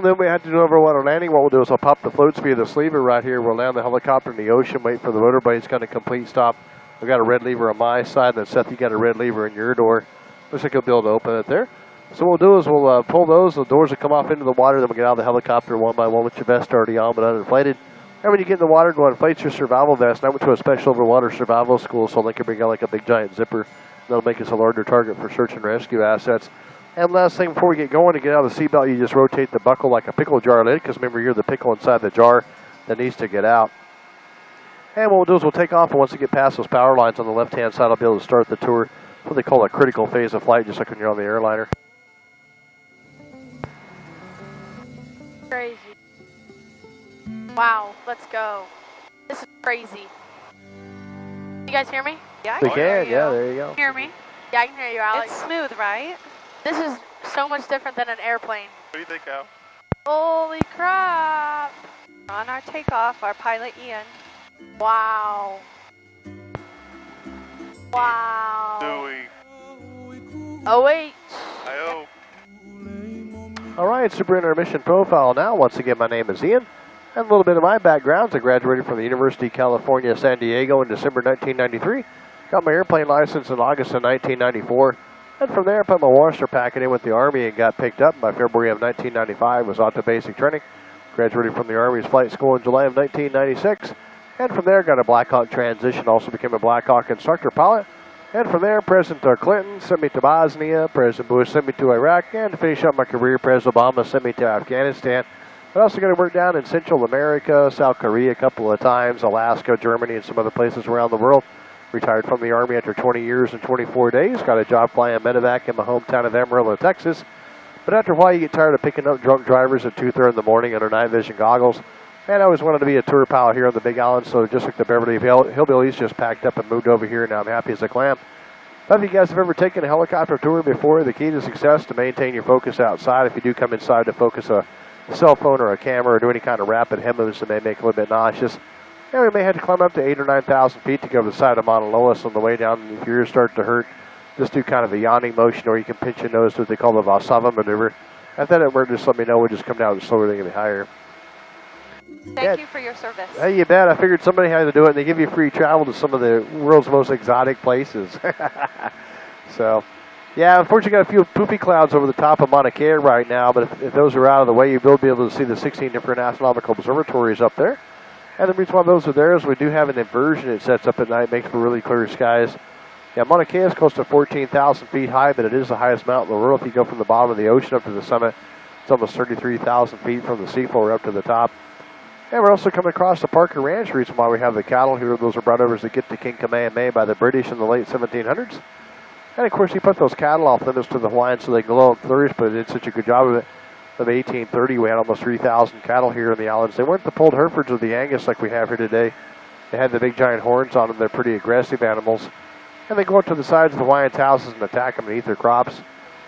then we had to do an overwater landing. What we'll do is I'll pop the float speed of the sleever right here. We'll land the helicopter in the ocean, wait for the rotor blades kind of complete stop. I've got a red lever on my side, and then Seth, you got a red lever in your door. Looks like you'll be able to open it there. So what we'll do is we'll pull those. The doors will come off into the water. Then we'll get out of the helicopter one by one with your vest already on but uninflated. And when you get in the water, go and inflate your survival vest. And I went to a special overwater survival school, so they can bring out like a big giant zipper. That'll make us a larger target for search and rescue assets. And last thing before we get going, to get out of the seatbelt, you just rotate the buckle like a pickle jar lid, because remember, you're the pickle inside the jar that needs to get out. And what we'll do is we'll take off, and once we get past those power lines on the left-hand side, I'll be able to start the tour. That's what they call a critical phase of flight, just like when you're on the airliner. Crazy. Wow, let's go. This is crazy. You guys hear me? Yeah, I We can hear can, you. yeah, there you go. Hear me? Yeah, I can hear you, Alex. It's smooth, right? This is so much different than an airplane. What do you think, Al? Holy crap. On our takeoff, our pilot Ian. Wow. Wow. Dewey. Oh, wait. I-O. All right, super in our mission profile now. Once again, my name is Ian. And a little bit of my background. I graduated from the University of California, San Diego in December 1993. Got my airplane license in August of 1994. And from there, I put my washer packet in with the Army and got picked up by February of 1995. Was out to basic training. Graduated from the Army's flight school in July of 1996. And from there, got a Black Hawk transition. Also became a Black Hawk instructor pilot. And from there, President Clinton sent me to Bosnia. President Bush sent me to Iraq. And to finish up my career, President Obama sent me to Afghanistan. I also got to work down in Central America, South Korea a couple of times, Alaska, Germany, and some other places around the world. Retired from the Army after 20 years and 24 days. Got a job flying medevac in my hometown of Amarillo, Texas. But after a while, you get tired of picking up drunk drivers at 2:30 in the morning under night vision goggles. And I always wanted to be a tour pilot here on the Big Island, so just like the Beverly Hillbillies, just packed up and moved over here, and now I'm happy as a clam. If you guys have ever taken a helicopter tour before, the key to success is to maintain your focus outside. If you do come inside to focus a cell phone or a camera or do any kind of rapid head moves that may make a little bit nauseous, yeah, we may have to climb up to 8,000 or 9,000 feet to go to the side of Mauna Loa. So on the way down, if your ears start to hurt, just do kind of a yawning motion, or you can pinch your nose to what they call the Valsalva maneuver. If that ever, just let me know. We'll just come down and slower than higher. Thank you for your service. Hey, you bet. I figured somebody had to do it, and they give you free travel to some of the world's most exotic places. So, yeah, unfortunately, got a few poopy clouds over the top of Mauna Kea right now, but if those are out of the way, you will be able to see the 16 different astronomical observatories up there. And the reason why those are there is we do have an inversion it sets up at night, makes for really clear skies. Yeah, Mauna Kea is close to 14,000 feet high, but it is the highest mountain in the world. If you go from the bottom of the ocean up to the summit, it's almost 33,000 feet from the seafloor up to the top. And we're also coming across the Parker Ranch, the reason why we have the cattle here. Those are brought over as a gift to King Kamehameha by the British in the late 1700s. And of course, he put those cattle off limits to the Hawaiians so they can glow and flourish, but they did such a good job of it. Of 1830, we had almost 3,000 cattle here in the islands. They weren't the pulled Herefords or the Angus like we have here today. They had the big giant horns on them. They're pretty aggressive animals. And they go up to the sides of the Hawaiians' houses and attack them and eat their crops.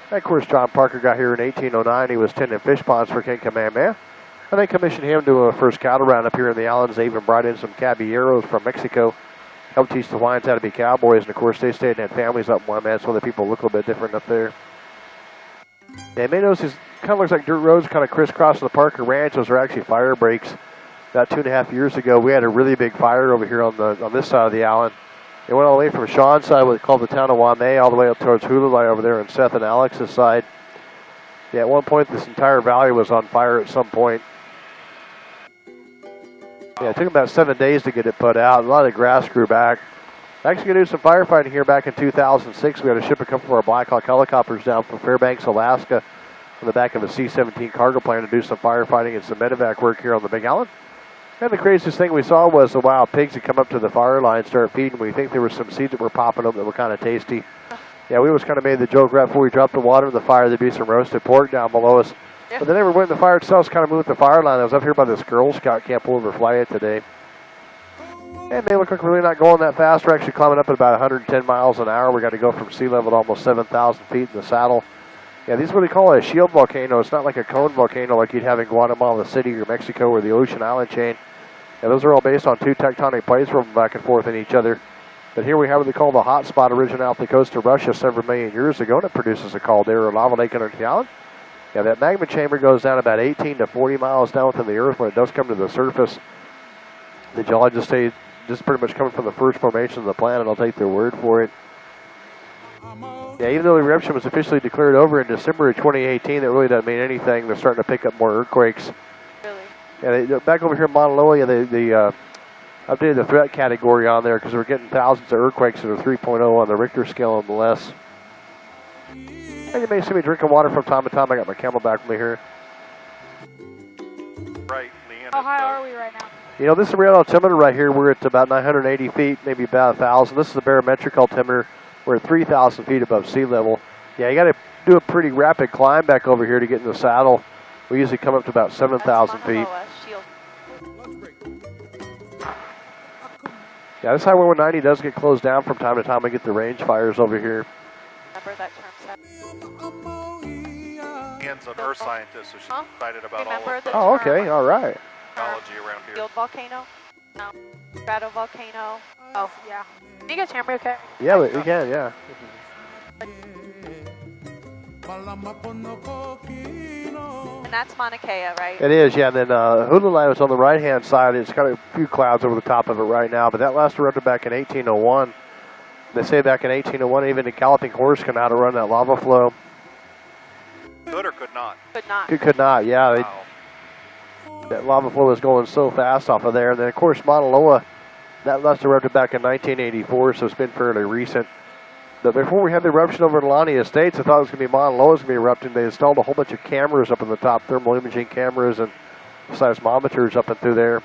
And of course, John Parker got here in 1809. He was tending fish ponds for King Kamehameha. And they commissioned him to do a first cattle roundup here in the islands. They even brought in some caballeros from Mexico, helped teach the Hawaiians how to be cowboys. And of course, they stayed and had families up in Waimea, so the people look a little bit different up there. Yeah, you may notice these kind of looks like dirt roads kind of crisscross the Parker Ranch. Those are actually fire breaks. About 2.5 years ago, we had a really big fire over here on this side of the island. It went all the way from Sean's side, what they call the town of Waimea, all the way up towards Hululai over there on Seth and Alex's side. Yeah, at one point, this entire valley was on fire at some point. Yeah, it took about 7 days to get it put out. A lot of grass grew back. Actually going to do some firefighting here back in 2006. We had to ship a couple of our Black Hawk helicopters down from Fairbanks, Alaska, on the back of a C-17 cargo plane to do some firefighting and some medevac work here on the Big Island. And the craziest thing we saw was the wild pigs that come up to the fire line, start feeding. We think there were some seeds that were popping up that were kind of tasty. Yeah, we always kind of made the joke right before we dropped the water in the fire, there'd be some roasted pork down below us. Yeah. But they never went in the fire itself, kind of moved the fire line. I was up here by this Girl Scout camp. We'll overfly it today. And they look like we're really not going that fast. We're actually climbing up at about 110 miles an hour. We got to go from sea level to almost 7,000 feet in the saddle. Yeah, these are what they call a shield volcano. It's not like a cone volcano like you'd have in Guatemala City or Mexico or the ocean island chain. Yeah, those are all based on two tectonic plates rolling back and forth in each other. But here we have what they call the hot spot, originated off the coast of Russia several million years ago, and it produces a caldera lava lake under the island. Yeah, that magma chamber goes down about 18 to 40 miles down within the Earth. When it does come to the surface, the geologists say this is pretty much coming from the first formation of the planet. I'll take their word for it. Yeah, even though the eruption was officially declared over in December of 2018, that really doesn't mean anything. They're starting to pick up more earthquakes. Really? Yeah, back over here in Mauna Loa, they updated the threat category on there because we're getting thousands of earthquakes that are 3.0 on the Richter scale and less. And you may see me drinking water from time to time. I got my Camelback with me here. Right, Leanne. How high are we right now? You know, this is the real altimeter right here. We're at about 980 feet, maybe about 1,000. This is the barometric altimeter. We're at 3,000 feet above sea level. Yeah, you got to do a pretty rapid climb back over here to get in the saddle. We usually come up to about 7,000 feet. Mauna Loa, Shield. Yeah, this Highway 190 does get closed down from time to time. We get the range fires over here. Remember that term set? Leanne's an earth scientist, so she's Huh? excited about Remember all of the Oh, term okay, all right. technology around here. Shield volcano? No. Stratovolcano? Oh, yeah. Can you guys hear me okay? Yeah, we can, yeah. And that's Mauna Kea, right? It is, yeah. And then Hululand is on the right-hand side. It's got a few clouds over the top of it right now, but that last erupted back in 1801. They say back in 1801, even the Galloping Horse can outrun that lava flow. Could or could not? Could not. Could not, yeah. Wow. That lava flow is going so fast off of there. And then, of course, Mauna Loa, that last erupted back in 1984, so it's been fairly recent. But before we had the eruption over in Lani Estates, I thought it was going to be Mauna Loa was going to be erupting. They installed a whole bunch of cameras up in the top, thermal imaging cameras and seismometers up and through there.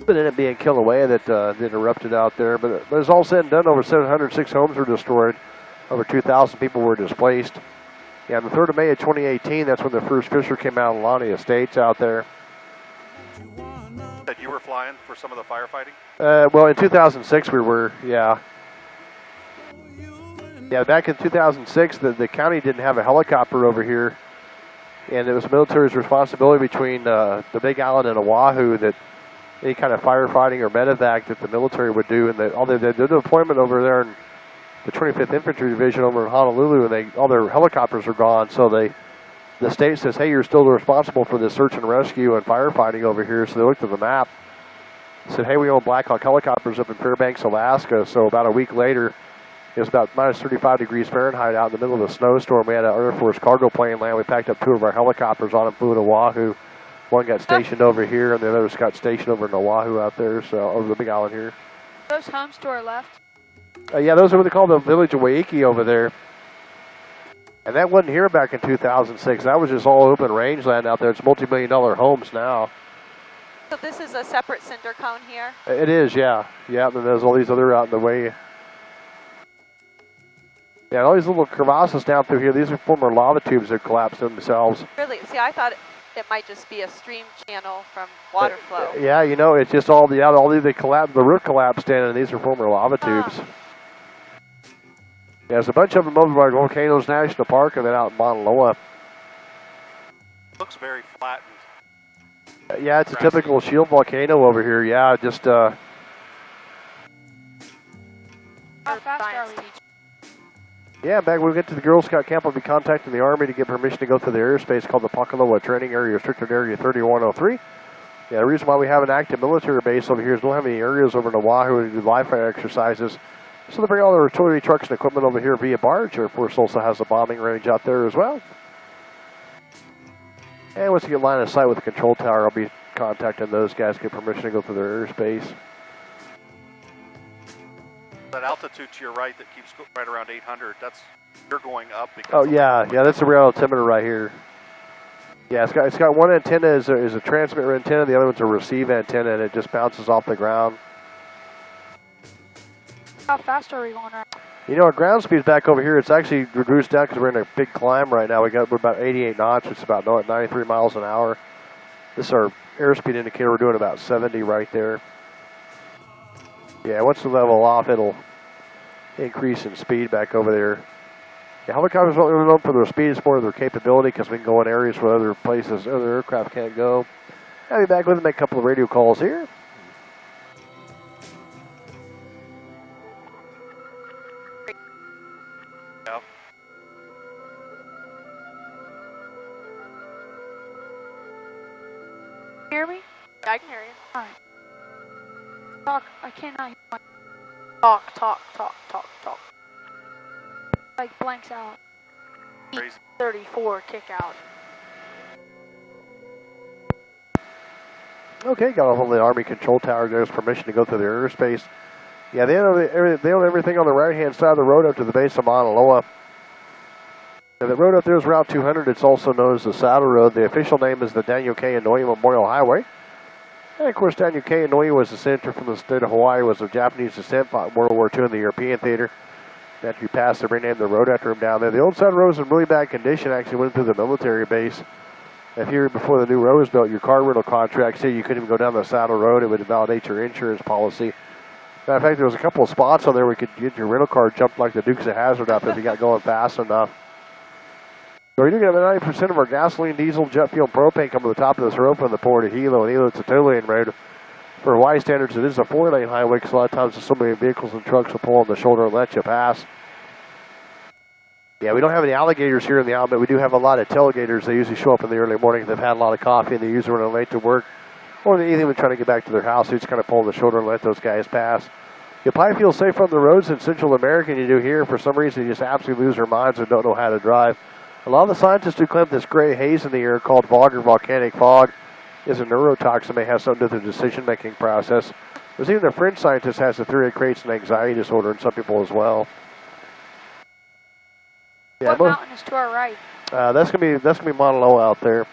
But ended up being Kilauea that erupted out there. But it's all said and done, over 706 homes were destroyed. Over 2,000 people were displaced. Yeah, on the 3rd of May of 2018, that's when the first fissure came out in Lani Estates out there. That you were flying for some of the firefighting? Well, in 2006 we were, yeah. Yeah, back in 2006, the county didn't have a helicopter over here, and it was the military's responsibility between the Big Island and Oahu that any kind of firefighting or medevac that the military would do, and they did a deployment over there in the 25th Infantry Division over in Honolulu, and all their helicopters are gone, so the state says, hey, you're still responsible for this search and rescue and firefighting over here, so they looked at the map, said, hey, we own Black Hawk helicopters up in Fairbanks, Alaska, so about a week later, it was about minus 35 degrees Fahrenheit out in the middle of a snowstorm. We had an Air Force cargo plane land. We packed up 2 of our helicopters on and flew to Oahu. One got stationed over here, and the other got stationed over in Oahu out there, so over the Big Island here. Those homes to our left. Yeah, those are what they call the village of Waikiki over there. And that wasn't here back in 2006. That was just all open rangeland out there. It's multi-million-dollar homes now. So this is a separate cinder cone here? It is, yeah. Yeah, and then there's all these other out in the way. Yeah, all these little crevasses down through here, these are former lava tubes that collapsed themselves. Really? See, I thought it might just be a stream channel from water flow. Yeah, you know, it's just all the roof collapsed in, and these are former lava tubes. Yeah, there's a bunch of them over by Volcanoes National Park and then out in Mauna Loa. Looks very flattened. Yeah, it's a typical shield volcano over here. Yeah, just How fast are we? yeah, back when we get to the Girl Scout camp, I'll be contacting the Army to get permission to go through the airspace called the Pakaloa Training Area, Restricted Area 3103. Yeah, the reason why we have an active military base over here is we don't have any areas over in Oahu to do live fire exercises. So they bring all their artillery trucks and equipment over here via barge. Air Force also has a bombing range out there as well. And once you get line of sight with the control tower, I'll be contacting those guys to get permission to go through their airspace. That altitude to your right that keeps right around 800, you're going up because Oh yeah, that's the real altimeter right here. Yeah, it's got one antenna is a transmit antenna, the other one's a receive antenna, and it just bounces off the ground. How fast are we going right now? You know, our ground speed's back over here. It's actually reduced down because we're in a big climb right now. We're about 88 knots, which is about 93 miles an hour. This is our airspeed indicator. We're doing about 70 right there. Yeah, once we level off, it'll increase in speed back over there. Yeah, helicopters aren't really known for their speed. It's more their capability because we can go in areas where other places, other aircraft can't go. I'll be back with them, make a couple of radio calls here. Hear me? Yeah, I can hear you. Alright. Talk. I cannot hear my Talk, talk, talk, talk, talk. like blanks out. Crazy. 34 kick out. Okay, got off on the Army control tower. There's permission to go through their airspace. Yeah, they own everything on the right-hand side of the road up to the base of Mauna Loa. And the road up there is Route 200. It's also known as the Saddle Road. The official name is the Daniel K. Inouye Memorial Highway. And of course, Daniel K. Inouye was a senator from the state of Hawaii, was of Japanese descent, fought in World War II in the European theater. After he passed, they renamed the road after him down there. The old Saddle Road is in really bad condition. Actually went through the military base. If you were before the new road was built, your car rental contract said you couldn't even go down the Saddle Road. It would invalidate your insurance policy. Matter of fact, there was a couple of spots on there where you could get your rental car jumped like the Dukes of Hazzard out there if you got going fast enough. So we do get about 90% of our gasoline, diesel, jet fuel, and propane come to the top of this road from the port of Hilo. And Hilo, it's a two-lane road. For Hawaii standards, it is a four-lane highway because a lot of times so many vehicles and trucks will pull on the shoulder and let you pass. Yeah, we don't have any alligators here in the outlet. We do have a lot of tailgaters. They usually show up in the early morning. They've had a lot of coffee, and they usually run late to work. Or they even trying to get back to their house. They just kind of pull on the shoulder and let those guys pass. You probably feel safer on the roads in Central America than you do here. For some reason, you just absolutely lose their minds and don't know how to drive. A lot of the scientists do claim this gray haze in the air called fog or volcanic fog is a neurotoxin. May have something to do with the decision-making process. There's even a French scientist has the theory it creates an anxiety disorder in some people as well. Yeah, What mountain is to our right? that's gonna be Mauna Loa out there.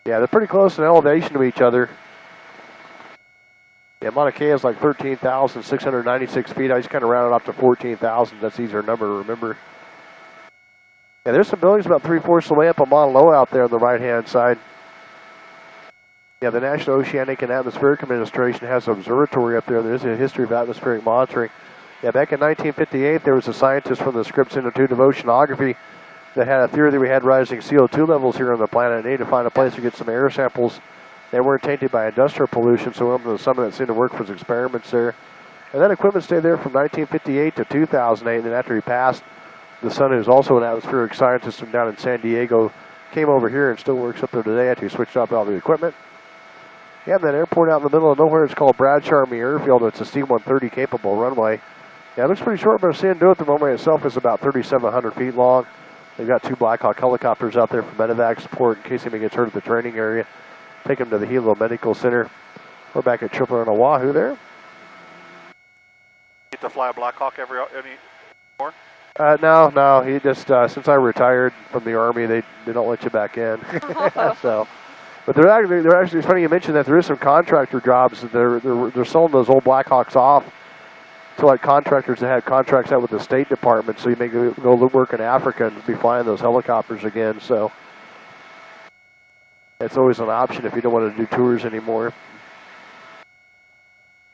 Yeah, they're pretty close in elevation to each other. Yeah, Mauna Kea is like 13,696 feet. I just kind of rounded up to 14,000. That's easier number to remember. Yeah, there's some buildings about 3/4 of the way up on Mauna Loa out there on the right-hand side. Yeah, the National Oceanic and Atmospheric Administration has an observatory up there. There's a history of atmospheric monitoring. Yeah, back in 1958, there was a scientist from the Scripps Institute of Oceanography that had a theory that we had rising CO2 levels here on the planet and needed to find a place to get some air samples that weren't tainted by industrial pollution, so we went to the summit that seemed to work for his experiments there. And that equipment stayed there from 1958 to 2008, and then after he passed, the son, who's also an atmospheric scientist from down in San Diego, came over here and still works up there today after he switched off all the equipment. Yeah, that airport out in the middle of nowhere is called Bradshaw Army Airfield. It's a C-130 capable runway. Yeah, it looks pretty short, but seeing do it, the runway itself is about 3,700 feet long. They've got 2 Black Hawk helicopters out there for medevac support in case anybody gets hurt at the training area. Take them to the Hilo Medical Center. We're back at Tripler and Oahu there. Get to fly a Black Hawk any more? No, he just, since I retired from the Army, they don't let you back in. So, but they're actually, it's funny you mentioned that there is some contractor jobs that they're selling those old Black Hawks off to like contractors that had contracts out with the State Department, so you may go work in Africa and be flying those helicopters again. So it's always an option if you don't want to do tours anymore.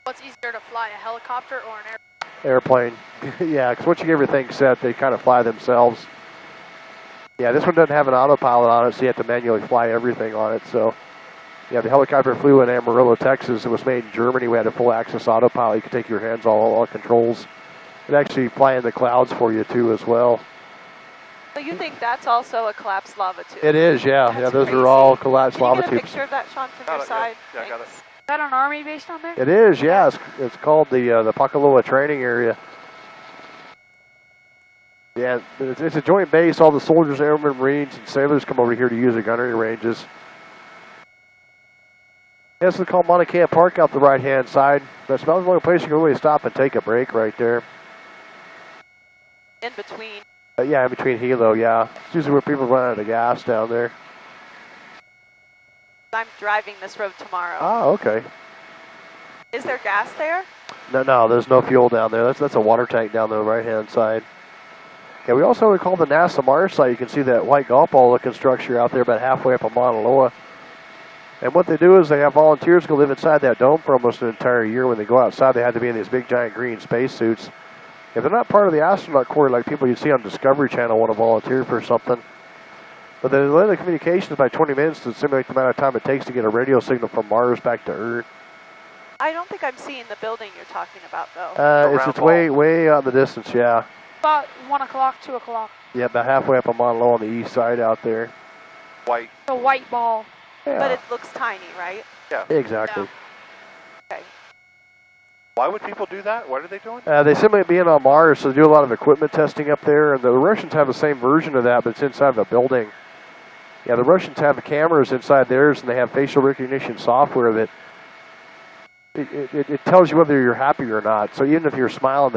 What's easier to fly, a helicopter or an Airplane. Yeah, because once you get everything set, they kind of fly themselves. Yeah, this one doesn't have an autopilot on it, so you have to manually fly everything on it. So, yeah, the helicopter flew in Amarillo, Texas. It was made in Germany. We had a full access autopilot. You could take your hands all controls. It actually fly in the clouds for you too as well. So you think that's also a collapsed lava tube? It is, yeah. That's yeah, those crazy. are all collapsed Can lava you get a tubes. picture of that, Sean, from Got your it, side? Yeah, I got it. Thanks. Is that an Army base down there? It is, yeah. It's called the Pakaloa Training Area. Yeah, it's a joint base. All the soldiers, airmen, Marines, and sailors come over here to use the gunnery ranges. This is called Mauna Kea Park out the right-hand side. That's about the only place you can really stop and take a break right there. In between. Yeah, in between Hilo, yeah. It's usually where people run out of gas down there. I'm driving this road tomorrow. Oh, okay. Is there gas there? No, there's no fuel down there. That's a water tank down the right-hand side. Yeah, we also recall the NASA Mars site. You can see that white golf ball looking structure out there about halfway up on Mauna Loa. And what they do is they have volunteers go live inside that dome for almost an entire year. When they go outside, they have to be in these big, giant green spacesuits. If they're not part of the astronaut corps, like people you see on Discovery Channel want to volunteer for something. But they delay the communications by 20 minutes to simulate the amount of time it takes to get a radio signal from Mars back to Earth. I don't think I'm seeing the building you're talking about, though. It's way out in the distance, yeah. About 1 o'clock, 2 o'clock. Yeah, about halfway up on Mauna Loa on the east side out there. White. The white ball. Yeah, But it looks tiny, right? exactly. Okay. Why would people do that? What are they doing? They simulate being on Mars, so they do a lot of equipment testing up there, and the Russians have the same version of that, but it's inside of a building. Yeah, the Russians have cameras inside theirs, and they have facial recognition software that it tells you whether you're happy or not. So even if you're smiling,